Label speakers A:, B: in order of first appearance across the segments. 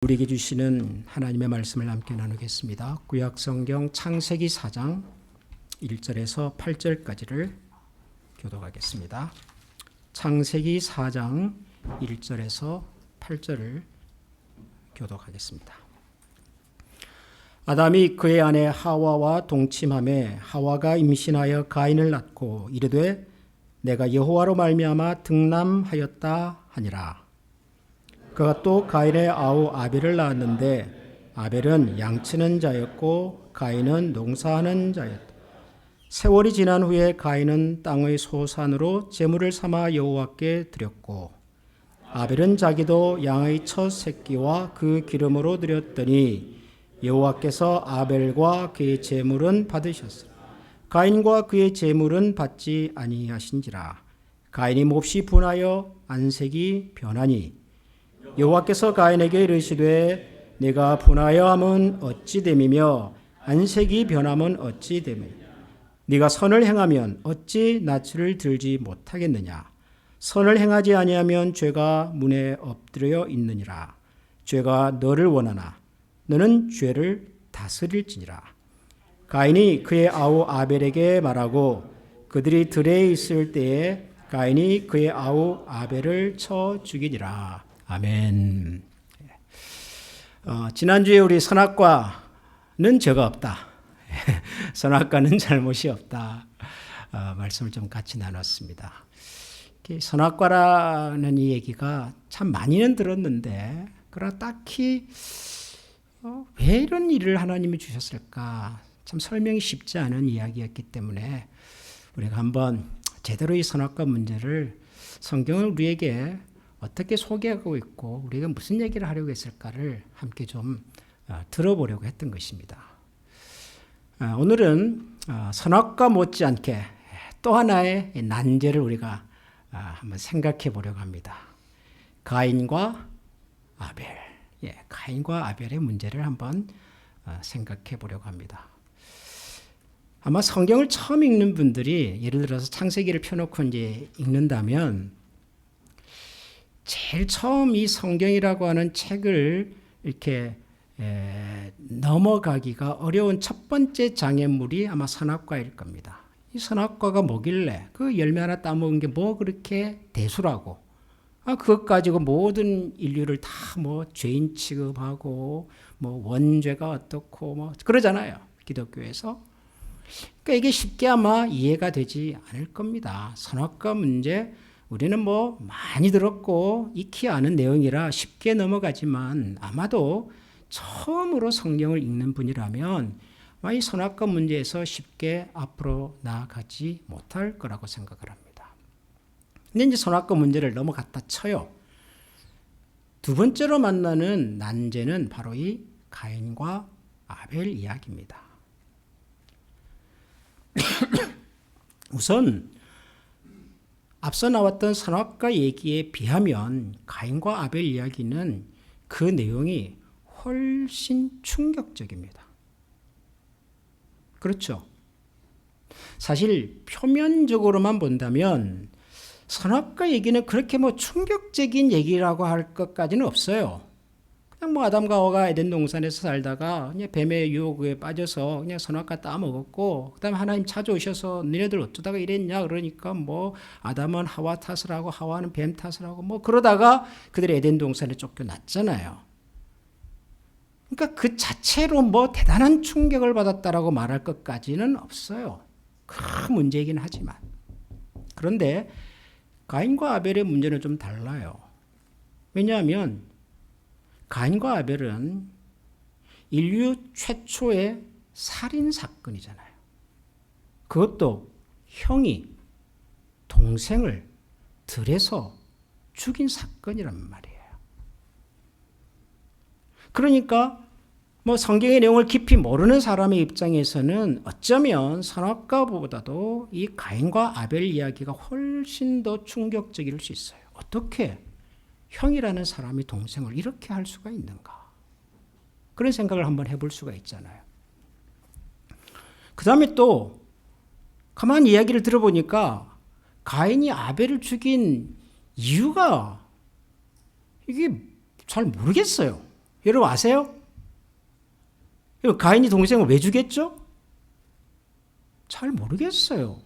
A: 우리에게 주시는 하나님의 말씀을 함께 나누겠습니다. 구약성경 창세기 4장 1절에서 8절까지를 교독하겠습니다. 창세기 4장 1절에서 8절을 교독하겠습니다. 아담이 그의 아내 하와와 동침하매 하와가 임신하여 가인을 낳고 이르되 내가 여호와로 말미암아 등남하였다 하니라. 그가 또 가인의 아우 아벨을 낳았는데 아벨은 양치는 자였고 가인은 농사하는 자였다. 세월이 지난 후에 가인은 땅의 소산으로 제물을 삼아 여호와께 드렸고 아벨은 자기도 양의 첫 새끼와 그 기름으로 드렸더니 여호와께서 아벨과 그의 제물은 받으셨으나 가인과 그의 제물은 받지 아니하신지라. 가인이 몹시 분하여 안색이 변하니 여호와께서 가인에게 이르시되 네가 분하여 함은 어찌 됨이며 안색이 변함은 어찌 됨이며 네가 선을 행하면 어찌 낯을 들지 못하겠느냐. 선을 행하지 아니하면 죄가 문에 엎드려 있느니라. 죄가 너를 원하나 너는 죄를 다스릴지니라. 가인이 그의 아우 아벨에게 말하고 그들이 들에 있을 때에 가인이 그의 아우 아벨을 쳐 죽이니라. 아멘. 지난주에 우리 선악과는 죄가 없다. 선악과는 잘못이 없다. 말씀을 좀 같이 나눴습니다. 선악과라는 이 얘기가 참 많이는 들었는데 그러나 딱히 왜 이런 일을 하나님이 주셨을까 참 설명이 쉽지 않은 이야기였기 때문에 우리가 한번 제대로 이 선악과 문제를 성경을 우리에게 어떻게 소개하고 있고 우리가 무슨 얘기를 하려고 했을까를 함께 좀 들어보려고 했던 것입니다. 오늘은 선악과 못지않게 또 하나의 난제를 우리가 한번 생각해 보려고 합니다. 가인과 아벨. 가인과 아벨의 문제를 한번 생각해 보려고 합니다. 아마 성경을 처음 읽는 분들이 예를 들어서 창세기를 펴놓고 이제 읽는다면 제일 처음 이 성경이라고 하는 책을 이렇게 넘어가기가 어려운 첫 번째 장애물이 아마 선악과일 겁니다. 이 선악과가 뭐길래 그 열매 하나 따먹은 게 뭐 그렇게 대수라고 그것 가지고 모든 인류를 다 뭐 죄인 취급하고 뭐 원죄가 어떻고 뭐 그러잖아요. 기독교에서. 그러니까 이게 쉽게 아마 이해가 되지 않을 겁니다. 선악과 문제 우리는 뭐 많이 들었고 익히 아는 내용이라 쉽게 넘어가지만 아마도 처음으로 성경을 읽는 분이라면 이 선악과 문제에서 쉽게 앞으로 나아가지 못할 거라고 생각을 합니다. 근데 이제 선악과 문제를 넘어갔다 쳐요. 두 번째로 만나는 난제는 바로 이 가인과 아벨 이야기입니다. 우선 앞서 나왔던 선악과 얘기에 비하면 가인과 아벨 이야기는 그 내용이 훨씬 충격적입니다. 그렇죠? 사실 표면적으로만 본다면 선악과 얘기는 그렇게 뭐 충격적인 얘기라고 할 것까지는 없어요. 그냥 뭐 아담과 하와가 에덴 동산에서 살다가 그냥 뱀의 유혹에 빠져서 그냥 선악과 따먹었고 그다음에 하나님 찾아오셔서 너네들 어쩌다가 이랬냐 그러니까 뭐 아담은 하와 탓을 하고 하와는 뱀 탓을 하고 뭐 그러다가 그들이 에덴 동산에 쫓겨났잖아요. 그러니까 그 자체로 뭐 대단한 충격을 받았다라고 말할 것까지는 없어요. 큰 문제이긴 하지만. 그런데 가인과 아벨의 문제는 좀 달라요. 왜냐하면 가인과 아벨은 인류 최초의 살인 사건이잖아요. 그것도 형이 동생을 들에서 죽인 사건이란 말이에요. 그러니까 뭐 성경의 내용을 깊이 모르는 사람의 입장에서는 어쩌면 선악과보다도 이 가인과 아벨 이야기가 훨씬 더 충격적일 수 있어요. 어떻게 형이라는 사람이 동생을 이렇게 할 수가 있는가? 그런 생각을 한번 해볼 수가 있잖아요. 그 다음에 또 가만히 이야기를 들어보니까 가인이 아벨을 죽인 이유가 이게 잘 모르겠어요. 여러분 아세요? 가인이 동생을 왜 죽였죠? 잘 모르겠어요.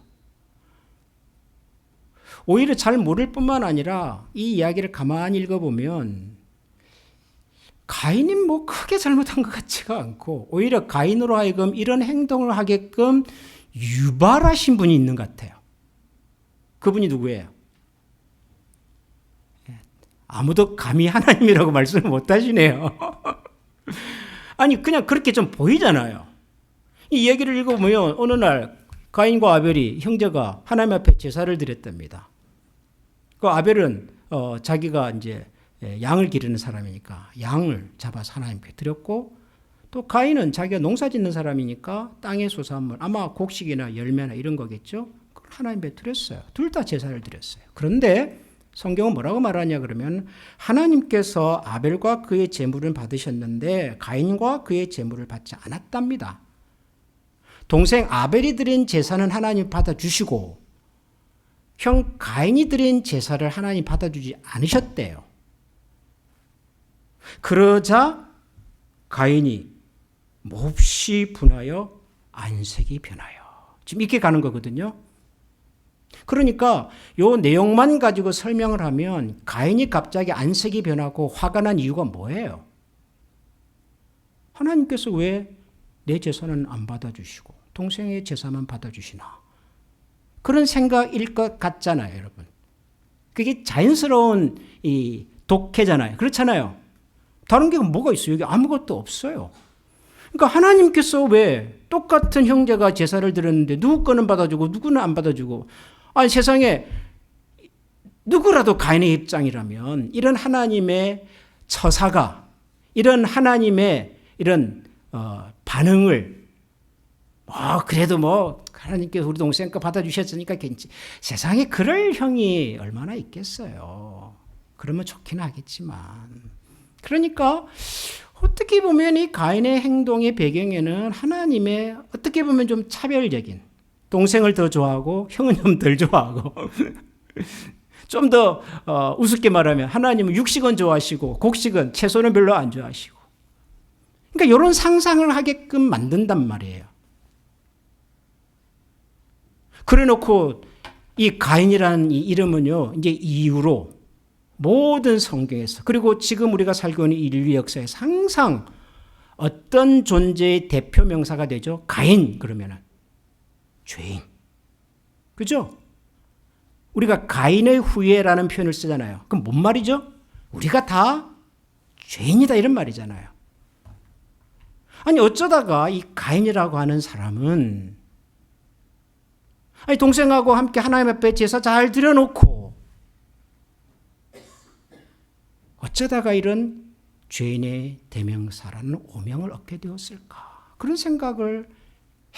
A: 오히려 잘 모를 뿐만 아니라 이 이야기를 가만히 읽어보면 가인이 뭐 크게 잘못한 것 같지가 않고 오히려 가인으로 하여금 이런 행동을 하게끔 유발하신 분이 있는 것 같아요. 그분이 누구예요? 아무도 감히 하나님이라고 말씀을 못 하시네요. 아니 그냥 그렇게 좀 보이잖아요. 이 얘기를 읽어보면 어느 날 가인과 아벨이 형제가 하나님 앞에 제사를 드렸답니다. 그 아벨은 자기가 이제 양을 기르는 사람이니까 양을 잡아서 하나님께 드렸고 또 가인은 자기가 농사 짓는 사람이니까 땅의 소산물 아마 곡식이나 열매나 이런 거겠죠. 그걸 하나님께 드렸어요. 둘 다 제사를 드렸어요. 그런데 성경은 뭐라고 말하냐 그러면 하나님께서 아벨과 그의 제물을 받으셨는데 가인과 그의 제물을 받지 않았답니다. 동생 아벨이 드린 제사는 하나님 받아주시고 형 가인이 드린 제사를 하나님 받아주지 않으셨대요. 그러자 가인이 몹시 분하여 안색이 변하여 지금 이렇게 가는 거거든요. 그러니까 요 내용만 가지고 설명을 하면 가인이 갑자기 안색이 변하고 화가 난 이유가 뭐예요? 하나님께서 왜 내 제사는 안 받아주시고 동생의 제사만 받아주시나? 그런 생각일 것 같잖아요, 여러분. 그게 자연스러운 이 독해잖아요. 그렇잖아요. 다른 게 뭐가 있어요? 여기 아무것도 없어요. 그러니까 하나님께서 왜 똑같은 형제가 제사를 드렸는데 누구 거는 받아주고 누구는 안 받아주고 아니 세상에 누구라도 가인의 입장이라면 이런 하나님의 처사가 이런 하나님의 이런 반응을 그래도 뭐 하나님께서 우리 동생 거 받아주셨으니까 괜찮지. 세상에 그럴 형이 얼마나 있겠어요. 그러면 좋긴 하겠지만 그러니까 어떻게 보면 이 가인의 행동의 배경에는 하나님의 어떻게 보면 좀 차별적인 동생을 더 좋아하고 형은 좀 덜 좋아하고 좀 더 우습게 말하면 하나님은 육식은 좋아하시고 곡식은 채소는 별로 안 좋아하시고 그러니까 이런 상상을 하게끔 만든단 말이에요. 그래 놓고 이 가인이라는 이 이름은요 이제 이후로 모든 성경에서 그리고 지금 우리가 살고 있는 인류 역사에서 항상 어떤 존재의 대표 명사가 되죠? 가인 그러면은 죄인. 그죠? 우리가 가인의 후예라는 표현을 쓰잖아요. 그럼 뭔 말이죠? 우리가 다 죄인이다 이런 말이잖아요. 아니 어쩌다가 이 가인이라고 하는 사람은 아니 동생하고 함께 하나님 앞에 제사 잘 드려놓고 어쩌다가 이런 죄인의 대명사라는 오명을 얻게 되었을까? 그런 생각을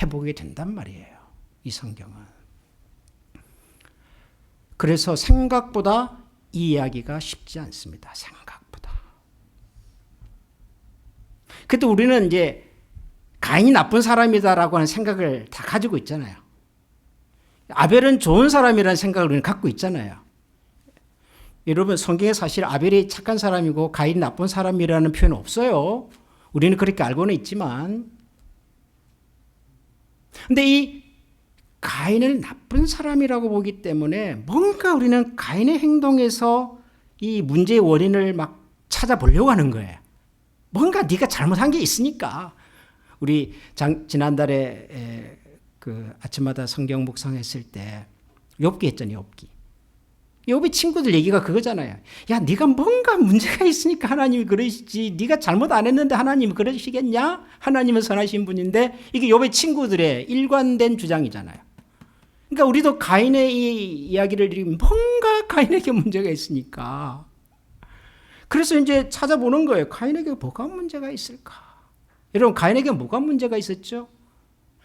A: 해보게 된단 말이에요. 이 성경은. 그래서 생각보다 이 이야기가 쉽지 않습니다. 생각보다. 그래도 우리는 이제 가인이 나쁜 사람이다라고 하는 생각을 다 가지고 있잖아요. 아벨은 좋은 사람이라는 생각을 우리는 갖고 있잖아요. 여러분 성경에 사실 아벨이 착한 사람이고 가인이 나쁜 사람이라는 표현은 없어요. 우리는 그렇게 알고는 있지만 근데 이 가인을 나쁜 사람이라고 보기 때문에 뭔가 우리는 가인의 행동에서 이 문제의 원인을 막 찾아보려고 하는 거예요. 뭔가 네가 잘못한 게 있으니까. 우리 지난달에 그 아침마다 성경 묵상했을 때 욥기 했잖아요. 욥이 친구들 얘기가 그거잖아요. 야, 네가 뭔가 문제가 있으니까 하나님이 그러시지. 네가 잘못 안 했는데 하나님이 그러시겠냐? 하나님은 선하신 분인데 이게 욥의 친구들의 일관된 주장이잖아요. 그러니까 우리도 가인의 이 이야기를 들으면 뭔가 가인에게 문제가 있으니까. 그래서 이제 찾아보는 거예요. 가인에게 뭐가 문제가 있을까? 여러분 가인에게 뭐가 문제가 있었죠?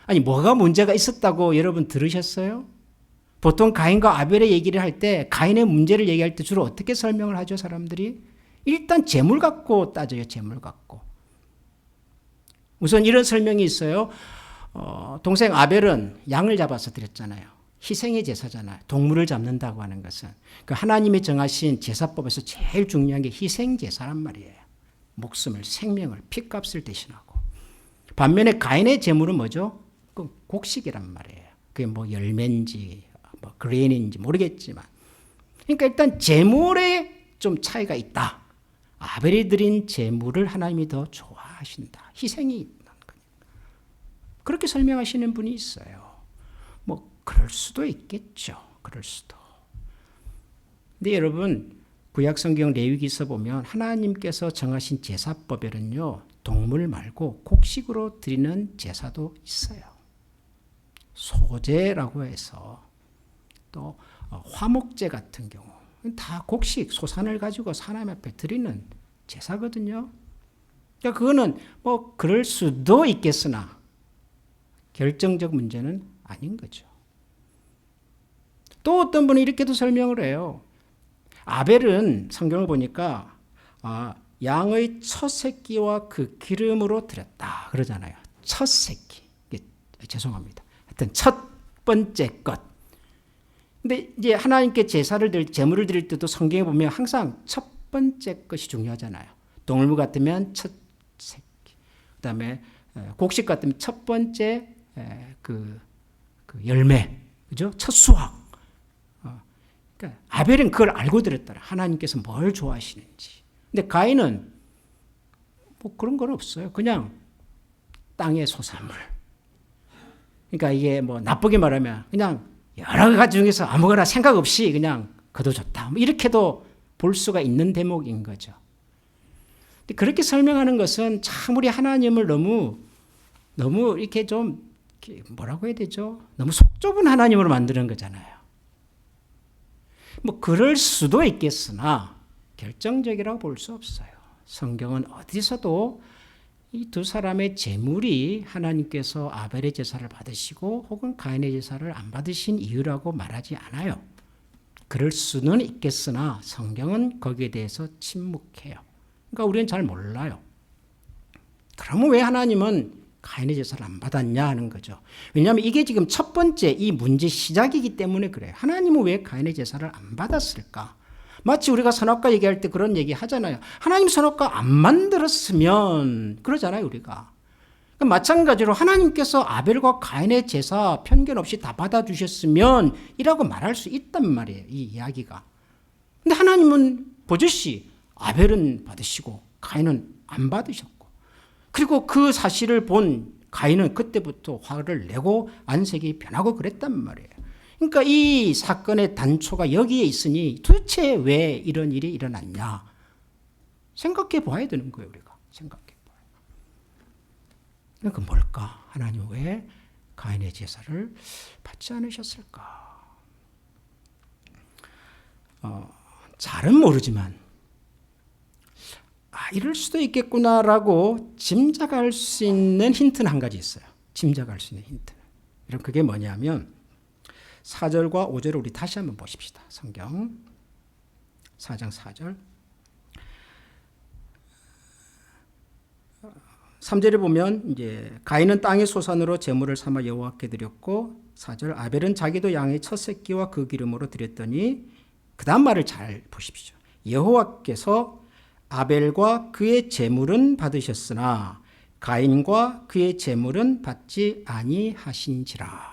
A: 아니 뭐가 문제가 있었다고 여러분 들으셨어요? 보통 가인과 아벨의 얘기를 할 때 가인의 문제를 얘기할 때 주로 어떻게 설명을 하죠 사람들이? 일단 재물 갖고 따져요. 재물 갖고. 우선 이런 설명이 있어요. 동생 아벨은 양을 잡아서 드렸잖아요. 희생의 제사잖아요. 동물을 잡는다고 하는 것은. 그 하나님이 정하신 제사법에서 제일 중요한 게 희생 제사란 말이에요. 목숨을, 생명을, 피값을 대신하고. 반면에 가인의 제물은 뭐죠? 그 곡식이란 말이에요. 그게 뭐 열매인지 뭐 그레인인지 모르겠지만. 그러니까 일단 제물에 좀 차이가 있다. 아벨이 드린 제물을 하나님이 더 좋아하신다. 희생이 있는 거니까. 그렇게 설명하시는 분이 있어요. 뭐 그럴 수도 있겠죠. 그럴 수도. 근데 여러분 구약성경 레위기서 보면 하나님께서 정하신 제사법에는요. 동물 말고 곡식으로 드리는 제사도 있어요. 소제라고 해서 또 화목제 같은 경우 다 곡식, 소산을 가지고 하나님 앞에 드리는 제사거든요. 그러니까 그거는 뭐 그럴 수도 있겠으나 결정적 문제는 아닌 거죠. 또 어떤 분은 이렇게도 설명을 해요. 아벨은 성경을 보니까 양의 첫 새끼와 그 기름으로 드렸다 그러잖아요. 첫 새끼. 죄송합니다. 하여튼 첫 번째 것. 근데 이제 하나님께 제물을 드릴 때도 성경에 보면 항상 첫 번째 것이 중요하잖아요. 동물무 같으면 첫 새끼. 그다음에 곡식 같으면 첫 번째 그 열매. 그죠? 첫 수확. 그러니까 아벨은 그걸 알고 드렸더라. 하나님께서 뭘 좋아하시는지. 근데 가인은 뭐 그런 건 없어요. 그냥 땅의 소산물. 그러니까 이게 뭐 나쁘게 말하면 그냥 여러 가지 중에서 아무거나 생각 없이 그냥 그도 좋다. 뭐 이렇게도 볼 수가 있는 대목인 거죠. 근데 그렇게 설명하는 것은 참 우리 하나님을 너무 이렇게 좀 뭐라고 해야 되죠? 너무 속 좁은 하나님으로 만드는 거잖아요. 뭐 그럴 수도 있겠으나 결정적이라고 볼 수 없어요. 성경은 어디서도 이 두 사람의 제물이 하나님께서 아벨의 제사를 받으시고 혹은 가인의 제사를 안 받으신 이유라고 말하지 않아요. 그럴 수는 있겠으나 성경은 거기에 대해서 침묵해요. 그러니까 우리는 잘 몰라요. 그러면 왜 하나님은 가인의 제사를 안 받았냐 하는 거죠. 왜냐하면 이게 지금 첫 번째 이 문제 시작이기 때문에 그래요. 하나님은 왜 가인의 제사를 안 받았을까? 마치 우리가 선악과 얘기할 때 그런 얘기 하잖아요. 하나님 선악과 안 만들었으면 그러잖아요, 우리가. 마찬가지로 하나님께서 아벨과 가인의 제사 편견 없이 다 받아주셨으면 이라고 말할 수 있단 말이에요, 이 이야기가. 근데 하나님은 보듯이 아벨은 받으시고 가인은 안 받으셨고, 그리고 그 사실을 본 가인은 그때부터 화를 내고 안색이 변하고 그랬단 말이에요. 그러니까 이 사건의 단초가 여기에 있으니 도대체 왜 이런 일이 일어났냐 생각해 봐야 되는 거예요. 우리가 생각해 봐요. 그러니까 뭘까? 하나님 왜 가인의 제사를 받지 않으셨을까? 잘은 모르지만 이럴 수도 있겠구나라고 짐작할 수 있는 힌트는 한 가지 있어요. 짐작할 수 있는 힌트는. 그럼 그게 뭐냐면 4절과 5절을 우리 다시 한번 보십시다. 성경 4장 4절 3절에 보면 이제 가인은 땅의 소산으로 제물을 삼아 여호와께 드렸고 4절 아벨은 자기도 양의 첫 새끼와 그 기름으로 드렸더니 그 다음 말을 잘 보십시오. 여호와께서 아벨과 그의 제물은 받으셨으나 가인과 그의 제물은 받지 아니하신지라.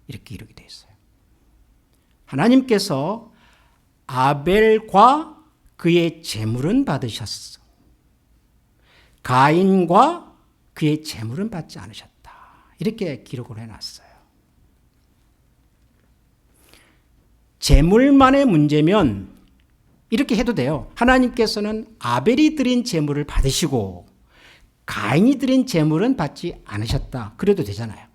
A: 이렇게 기록이 되어 있어요. 하나님께서 아벨과 그의 제물은 받으셨어. 가인과 그의 제물은 받지 않으셨다. 이렇게 기록을 해놨어요. 제물만의 문제면 이렇게 해도 돼요. 하나님께서는 아벨이 드린 제물을 받으시고 가인이 드린 제물은 받지 않으셨다. 그래도 되잖아요.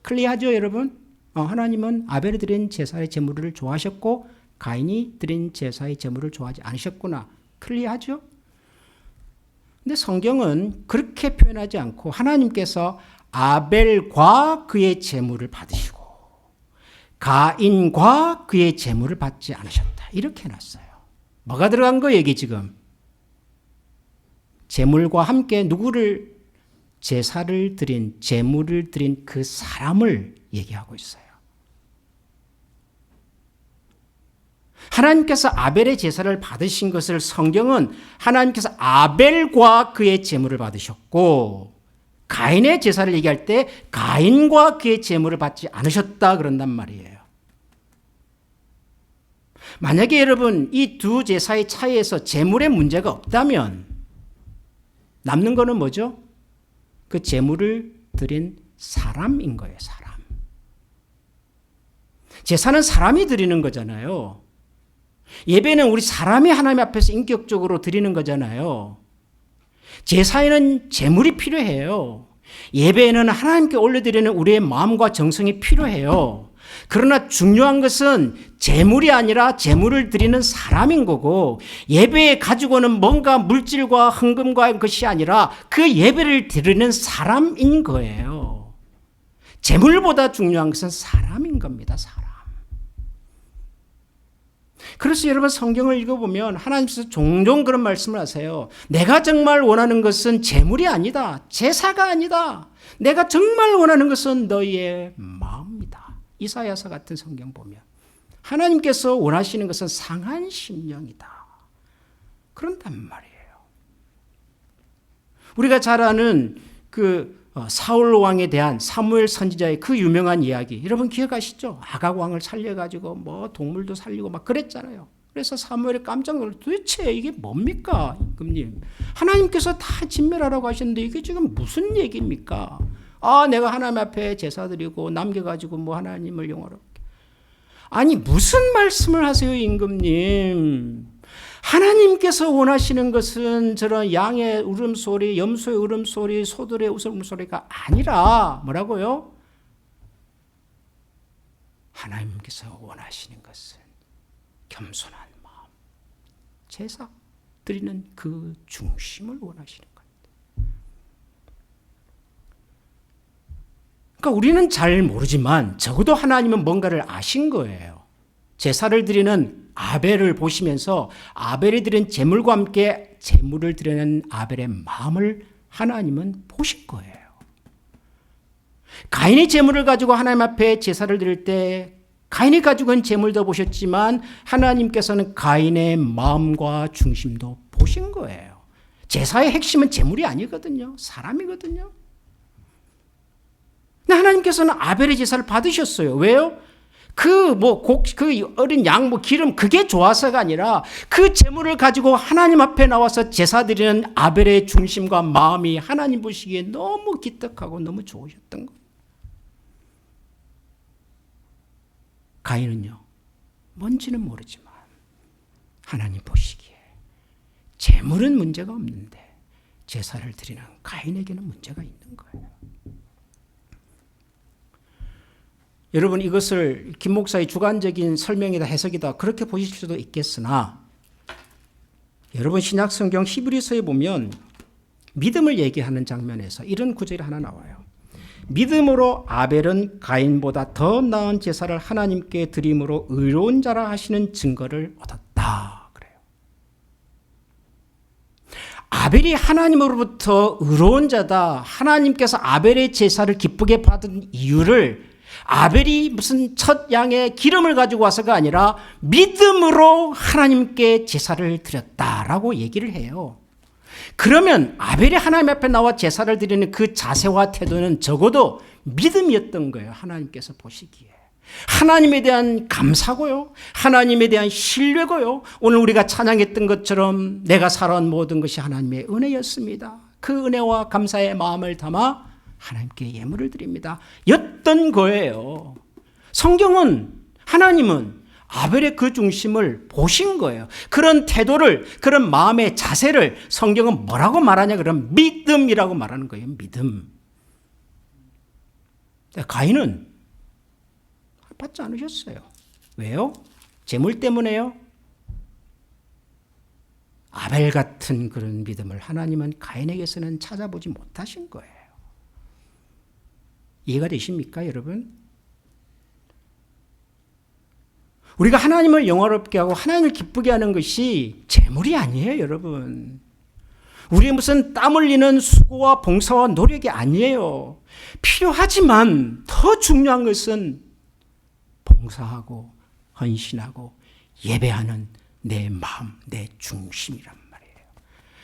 A: 클리어하죠, 여러분? 하나님은 아벨이 드린 제사의 제물을 좋아하셨고 가인이 드린 제사의 제물을 좋아하지 않으셨구나. 클리어하죠? 근데 성경은 그렇게 표현하지 않고 하나님께서 아벨과 그의 제물을 받으시고 가인과 그의 제물을 받지 않으셨다. 이렇게 해놨어요. 뭐가 들어간 거예요, 이게 지금? 제물과 함께 누구를 제사를 드린, 제물을 드린 그 사람을 얘기하고 있어요. 하나님께서 아벨의 제사를 받으신 것을 성경은 하나님께서 아벨과 그의 제물을 받으셨고 가인의 제사를 얘기할 때 가인과 그의 제물을 받지 않으셨다 그런단 말이에요. 만약에 여러분 이 두 제사의 차이에서 제물에 문제가 없다면 남는 거는 뭐죠? 그 제물을 드린 사람인 거예요. 사람. 제사는 사람이 드리는 거잖아요. 예배는 우리 사람이 하나님 앞에서 인격적으로 드리는 거잖아요. 제사에는 제물이 필요해요. 예배에는 하나님께 올려드리는 우리의 마음과 정성이 필요해요. 그러나 중요한 것은 제물이 아니라 제물을 드리는 사람인 거고 예배에 가지고는 뭔가 물질과 헌금과 것이 아니라 그 예배를 드리는 사람인 거예요. 제물보다 중요한 것은 사람인 겁니다. 사람. 그래서 여러분 성경을 읽어보면 하나님께서 종종 그런 말씀을 하세요. 내가 정말 원하는 것은 제물이 아니다. 제사가 아니다. 내가 정말 원하는 것은 너희의 마음이다. 이사야서 같은 성경 보면 하나님께서 원하시는 것은 상한 심령이다. 그런단 말이에요. 우리가 잘 아는 그 사울 왕에 대한 사무엘 선지자의 그 유명한 이야기 여러분 기억하시죠? 아각 왕을 살려가지고 뭐 동물도 살리고 막 그랬잖아요. 그래서 사무엘이 깜짝 놀라 도대체 이게 뭡니까? 임금님 하나님께서 다 진멸하라고 하셨는데 이게 지금 무슨 얘기입니까? 아 내가 하나님 앞에 제사 드리고 남겨가지고 뭐 하나님을 영화롭게 아니 무슨 말씀을 하세요 임금님? 하나님께서 원하시는 것은 저런 양의 울음소리, 염소의 울음소리, 소들의 울음소리가 아니라 뭐라고요? 하나님께서 원하시는 것은 겸손한 마음, 제사 드리는 그 중심을 원하시는 겁니다. 그러니까 우리는 잘 모르지만 적어도 하나님은 뭔가를 아신 거예요. 제사를 드리는 아벨을 보시면서 아벨이 드린 제물과 함께 제물을 드리는 아벨의 마음을 하나님은 보신 거예요. 가인이 제물을 가지고 하나님 앞에 제사를 드릴 때 가인이 가지고 온 제물도 보셨지만 하나님께서는 가인의 마음과 중심도 보신 거예요. 제사의 핵심은 제물이 아니거든요. 사람이거든요. 근데 하나님께서는 아벨의 제사를 받으셨어요. 왜요? 그 어린 양, 기름, 그게 좋아서가 아니라 그 제물을 가지고 하나님 앞에 나와서 제사 드리는 아벨의 중심과 마음이 하나님 보시기에 너무 기특하고 너무 좋으셨던 거예요. 가인은요, 뭔지는 모르지만 하나님 보시기에 제물은 문제가 없는데 제사를 드리는 가인에게는 문제가 있는 거예요. 여러분 이것을 김 목사의 주관적인 설명이다 해석이다 그렇게 보실 수도 있겠으나 여러분 신약성경 히브리서에 보면 믿음을 얘기하는 장면에서 이런 구절이 하나 나와요. 믿음으로 아벨은 가인보다 더 나은 제사를 하나님께 드림으로 의로운 자라 하시는 증거를 얻었다. 그래요. 아벨이 하나님으로부터 의로운 자다. 하나님께서 아벨의 제사를 기쁘게 받은 이유를 아벨이 무슨 첫 양의 기름을 가지고 와서가 아니라 믿음으로 하나님께 제사를 드렸다라고 얘기를 해요. 그러면 아벨이 하나님 앞에 나와 제사를 드리는 그 자세와 태도는 적어도 믿음이었던 거예요. 하나님께서 보시기에. 하나님에 대한 감사고요. 하나님에 대한 신뢰고요. 오늘 우리가 찬양했던 것처럼 내가 살아온 모든 것이 하나님의 은혜였습니다. 그 은혜와 감사의 마음을 담아 하나님께 예물을 드립니다. 였던 거예요. 성경은 하나님은 아벨의 그 중심을 보신 거예요. 그런 태도를 그런 마음의 자세를 성경은 뭐라고 말하냐 그러면 믿음이라고 말하는 거예요. 믿음. 가인은 받지 않으셨어요. 왜요? 재물 때문에요? 아벨 같은 그런 믿음을 하나님은 가인에게서는 찾아보지 못하신 거예요. 이해가 되십니까, 여러분? 우리가 하나님을 영화롭게 하고 하나님을 기쁘게 하는 것이 재물이 아니에요, 여러분. 우리의 무슨 땀 흘리는 수고와 봉사와 노력이 아니에요. 필요하지만 더 중요한 것은 봉사하고 헌신하고 예배하는 내 마음, 내 중심이란 말이에요.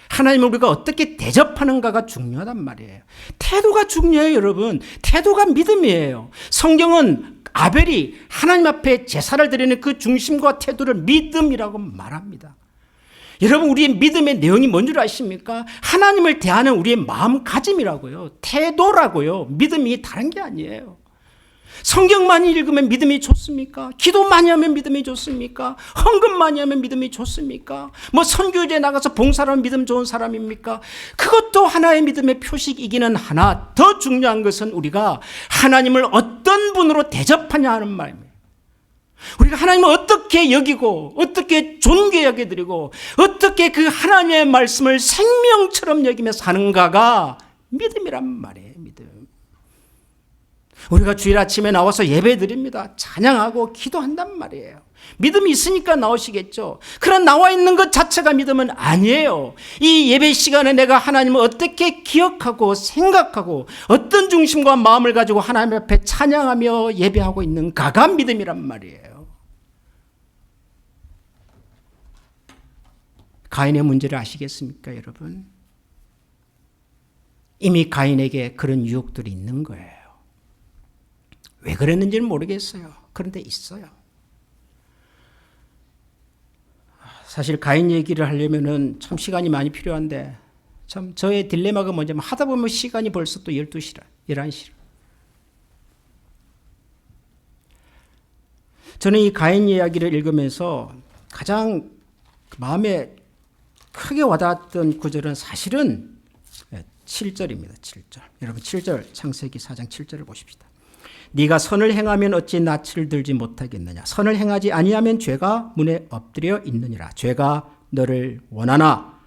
A: 하나님을 우리가 어떻게 대접하는가가 중요하단 말이에요. 태도가 중요해요, 여러분. 태도가 믿음이에요. 성경은 아벨이 하나님 앞에 제사를 드리는 그 중심과 태도를 믿음이라고 말합니다. 여러분, 우리의 믿음의 내용이 뭔 줄 아십니까? 하나님을 대하는 우리의 마음가짐이라고요. 태도라고요. 믿음이 다른 게 아니에요. 성경 많이 읽으면 믿음이 좋습니까? 기도 많이 하면 믿음이 좋습니까? 헌금 많이 하면 믿음이 좋습니까? 뭐 선교지에 나가서 봉사하면 믿음 좋은 사람입니까? 그것도 하나의 믿음의 표식이기는 하나, 더 중요한 것은 우리가 하나님을 어떤 분으로 대접하냐 하는 말입니다. 우리가 하나님을 어떻게 여기고 어떻게 존귀 여겨드리고 어떻게 그 하나님의 말씀을 생명처럼 여기며 사는가가 믿음이란 말이에요. 믿음. 우리가 주일 아침에 나와서 예배 드립니다. 찬양하고 기도한단 말이에요. 믿음이 있으니까 나오시겠죠. 그런 나와 있는 것 자체가 믿음은 아니에요. 이 예배 시간에 내가 하나님을 어떻게 기억하고 생각하고 어떤 중심과 마음을 가지고 하나님 앞에 찬양하며 예배하고 있는가가 믿음이란 말이에요. 가인의 문제를 아시겠습니까, 여러분? 이미 가인에게 그런 유혹들이 있는 거예요. 왜 그랬는지는 모르겠어요. 그런데 있어요. 사실 가인 얘기를 하려면은 참 시간이 많이 필요한데 참 저의 딜레마가 뭐냐면 하다 보면 시간이 벌써 또 12시라, 11시라. 저는 이 가인 이야기를 읽으면서 가장 마음에 크게 와닿았던 구절은 사실은 7절입니다. 7절. 여러분 7절 창세기 4장 7절을 보십시다. 네가 선을 행하면 어찌 낯을 들지 못하겠느냐. 선을 행하지 아니하면 죄가 문에 엎드려 있느니라. 죄가 너를 원하나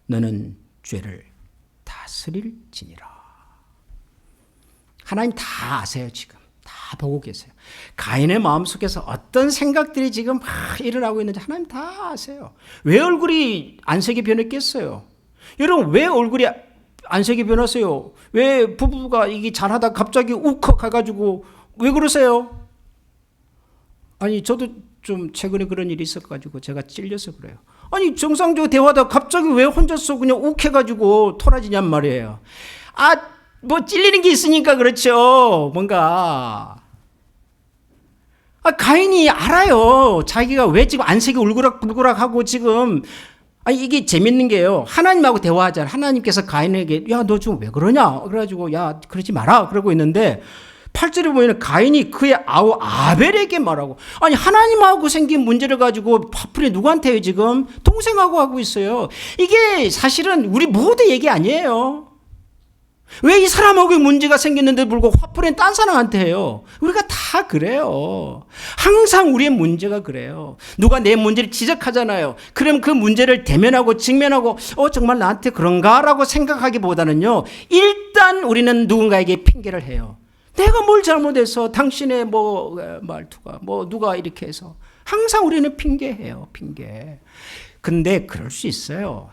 A: 너는 죄를 다스릴지니라. 하나님 다 아세요. 지금 다 보고 계세요. 가인의 마음속에서 어떤 생각들이 지금 막 일어나고 있는지 하나님 다 아세요. 왜 얼굴이 안색이 변했겠어요? 여러분 왜 얼굴이 안색이 변했어요? 왜 부부가 이게 잘하다 갑자기 욱해가지고 왜 그러세요? 아니 저도 좀 최근에 그런 일이 있어가지고 제가 찔려서 그래요. 아니 정상적으로 대화하다 갑자기 왜 혼자서 그냥 욱해가지고 토라지냔 말이에요. 뭐 찔리는 게 있으니까 그렇죠. 뭔가 가인이 알아요. 자기가 왜 지금 안색이 울그락불그락하고 지금 이게 재밌는 게요. 하나님하고 대화하잖아요. 하나님께서 가인에게 야 너 지금 왜 그러냐? 그래가지고 야 그러지 마라 그러고 있는데 8절에 보면 가인이 그의 아우 아벨에게 말하고 아니 하나님하고 생긴 문제를 가지고 화풀이 누구한테 해요 지금? 동생하고 하고 있어요. 이게 사실은 우리 모두 얘기 아니에요. 왜 이 사람하고 문제가 생겼는데 불구하고 화풀이는 딴 사람한테 해요? 우리가 다 그래요. 항상 우리의 문제가 그래요. 누가 내 문제를 지적하잖아요. 그럼 그 문제를 대면하고 직면하고 정말 나한테 그런가라고 생각하기보다는요. 일단 우리는 누군가에게 핑계를 해요. 내가 뭘 잘못해서 당신의 말투가 누가 이렇게 해서 항상 우리는 핑계해요. 핑계. 근데 그럴 수 있어요.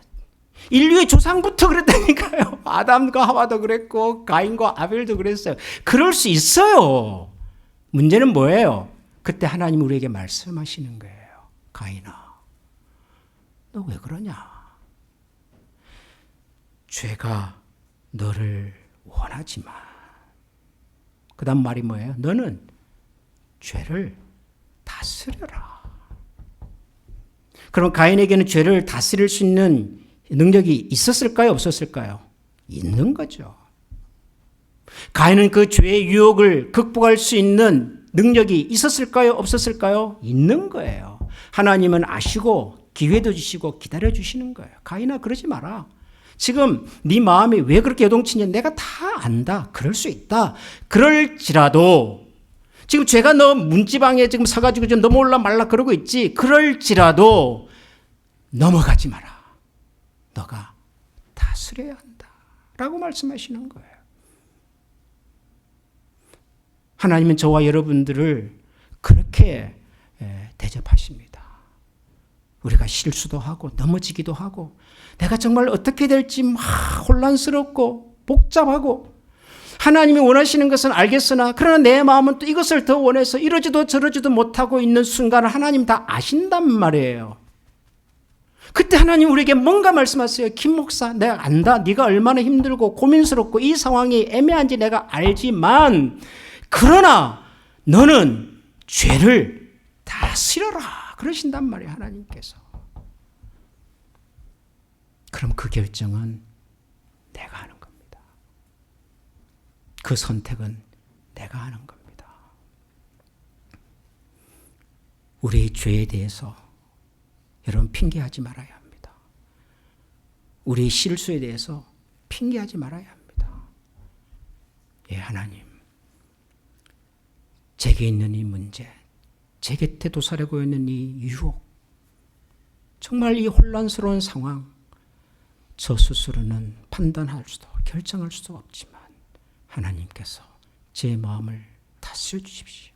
A: 인류의 조상부터 그랬다니까요. 아담과 하와도 그랬고 가인과 아벨도 그랬어요. 그럴 수 있어요. 문제는 뭐예요? 그때 하나님 우리에게 말씀하시는 거예요. 가인아, 너 왜 그러냐? 죄가 너를 원하지만 그 다음 말이 뭐예요? 너는 죄를 다스려라. 그럼 가인에게는 죄를 다스릴 수 있는 능력이 있었을까요? 없었을까요? 있는 거죠. 가인은 그 죄의 유혹을 극복할 수 있는 능력이 있었을까요? 없었을까요? 있는 거예요. 하나님은 아시고 기회도 주시고 기다려 주시는 거예요. 가인아 그러지 마라. 지금 네 마음이 왜 그렇게 요동치냐 내가 다 안다. 그럴 수 있다. 그럴지라도 지금 죄가 너 문지방에 지금 서가지고 좀 넘어올라 말라 그러고 있지. 그럴지라도 넘어가지 마라. 너가 다스려야 한다. 라고 말씀하시는 거예요. 하나님은 저와 여러분들을 그렇게 대접하십니다. 우리가 실수도 하고 넘어지기도 하고 내가 정말 어떻게 될지 막 혼란스럽고 복잡하고 하나님이 원하시는 것은 알겠으나 그러나 내 마음은 또 이것을 더 원해서 이러지도 저러지도 못하고 있는 순간을 하나님 다 아신단 말이에요. 그때 하나님 우리에게 뭔가 말씀하세요. 김 목사, 내가 안다. 네가 얼마나 힘들고 고민스럽고 이 상황이 애매한지 내가 알지만 그러나 너는 죄를 다스려라 그러신단 말이에요. 하나님께서. 그럼 그 결정은 내가 하는 겁니다. 그 선택은 내가 하는 겁니다. 우리의 죄에 대해서 여러분 핑계하지 말아야 합니다. 우리의 실수에 대해서 핑계하지 말아야 합니다. 예, 하나님. 제게 있는 이 문제, 제 곁에 도사리고 있는 이 유혹, 정말 이 혼란스러운 상황, 저 스스로는 판단할 수도 결정할 수도 없지만 하나님께서 제 마음을 다스려 주십시오.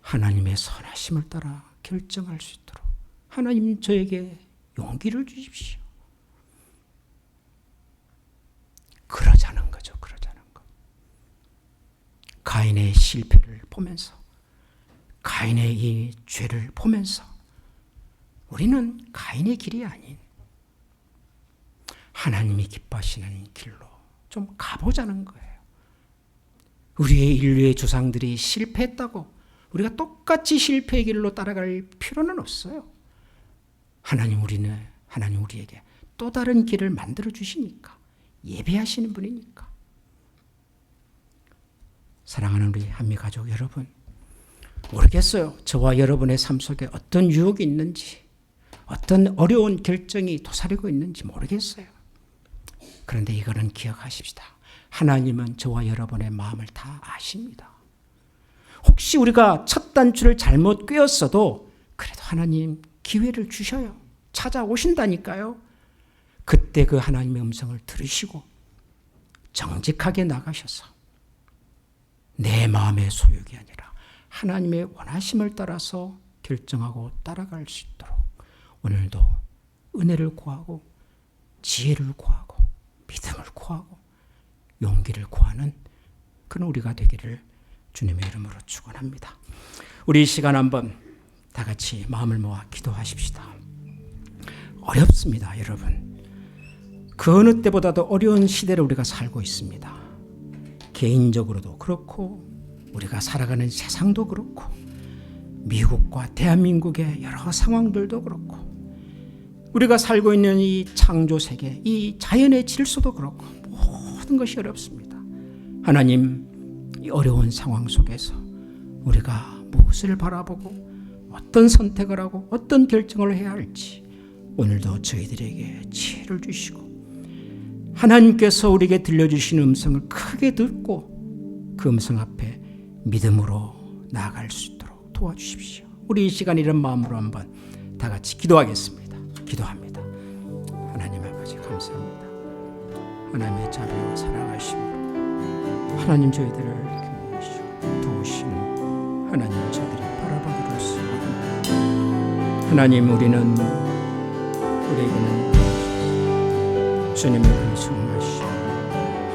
A: 하나님의 선하심을 따라 결정할 수 있도록 하나님 저에게 용기를 주십시오. 그러자는 거죠. 그러자는 것. 가인의 실패를 보면서 가인의 이 죄를 보면서 우리는 가인의 길이 아닌 하나님이 기뻐하시는 길로 좀 가보자는 거예요. 우리의 인류의 조상들이 실패했다고 우리가 똑같이 실패의 길로 따라갈 필요는 없어요. 하나님 우리에게 또 다른 길을 만들어 주시니까 예배하시는 분이니까. 사랑하는 우리 한미 가족 여러분, 모르겠어요. 저와 여러분의 삶 속에 어떤 유혹이 있는지, 어떤 어려운 결정이 도사리고 있는지 모르겠어요. 그런데 이거는 기억하십시다. 하나님은 저와 여러분의 마음을 다 아십니다. 혹시 우리가 첫 단추를 잘못 꿰었어도 그래도 하나님 기회를 주셔요. 찾아오신다니까요. 그때 그 하나님의 음성을 들으시고 정직하게 나가셔서 내 마음의 소욕이 아니라 하나님의 원하심을 따라서 결정하고 따라갈 수 있도록 오늘도 은혜를 구하고 지혜를 구하고 믿음을 구하고 용기를 구하는 그런 우리가 되기를 주님의 이름으로 축원합니다. 우리 이 시간 한번 다 같이 마음을 모아 기도하십시다. 어렵습니다, 여러분. 그 어느 때보다도 어려운 시대를 우리가 살고 있습니다. 개인적으로도 그렇고 우리가 살아가는 세상도 그렇고 미국과 대한민국의 여러 상황들도 그렇고 우리가 살고 있는 이 창조 세계, 이 자연의 질서도 그렇고 모든 것이 어렵습니다. 하나님, 이 어려운 상황 속에서 우리가 무엇을 바라보고 어떤 선택을 하고 어떤 결정을 해야 할지 오늘도 저희들에게 지혜를 주시고 하나님께서 우리에게 들려주시는 음성을 크게 듣고 그 음성 앞에 믿음으로 나아갈 수 있도록 도와주십시오. 우리 이 시간 이런 마음으로 한번 다 같이 기도하겠습니다. 기도합니다. 하나님 아버지 감사합니다. 하나님의 자비와 사랑하심으로 하나님 저희들을 이렇게 도우시는 하나님 저희들이 바라보기를 원합니다. 하나님 우리에게는 주님의 그 충만하심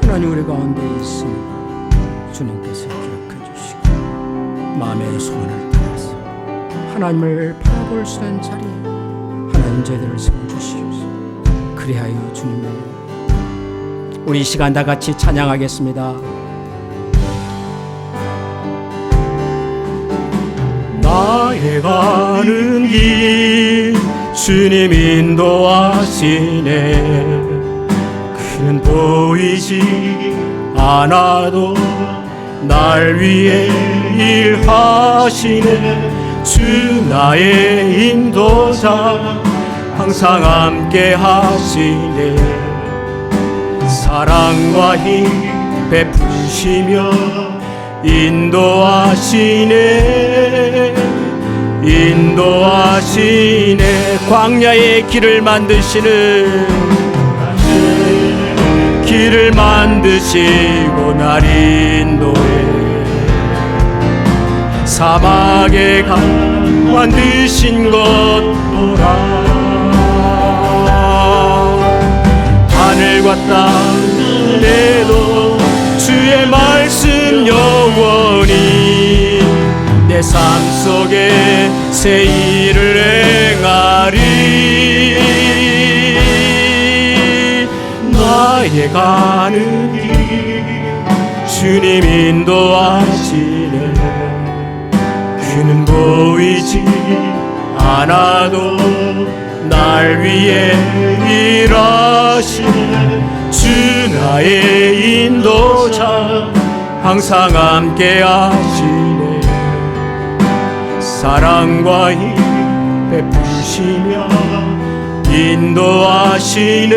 A: 하나님 우리 가운데 있으니 주님께서 기억해 주시고 마음의 소원을 따라서 하나님을 바라볼 수 있는 자리에 하나님 저희들을 세워주시옵소서. 그리하여 주님의 우리 이 시간 다 같이 찬양하겠습니다. 나의 가는 길 주님 인도하시네. 그는 보이지 않아도 날 위해 일하시네. 주 나의 인도자 항상 함께 하시네. 사랑과 힘 베푸시며 인도하시네. 인도하시네. 광야의 길을 만드시는 길을 만드시고 날 인도해. 사막에 강 만드신 것보라 하늘과 땅에도 주
B: 주의 말씀 영원히 내 삶 속에 새 일을 행하리. 나의 가는 길 주님 인도하시네. 그는 보이지 않아도 날 위해 일하시네. 주 나의 인도자 항상 함께 하시네. 사랑과 힘 베푸시며 인도하시네.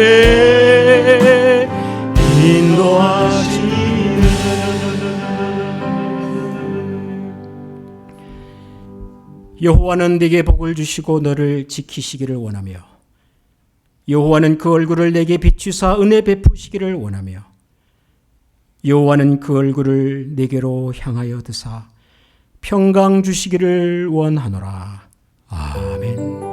B: 인도하시네.
A: 여호와는 네게 복을 주시고 너를 지키시기를 원하며 여호와는 그 얼굴을 내게 비추사 은혜 베푸시기를 원하며 여호와는 그 얼굴을 네게로 향하여 드사 평강 주시기를 원하노라. 아멘.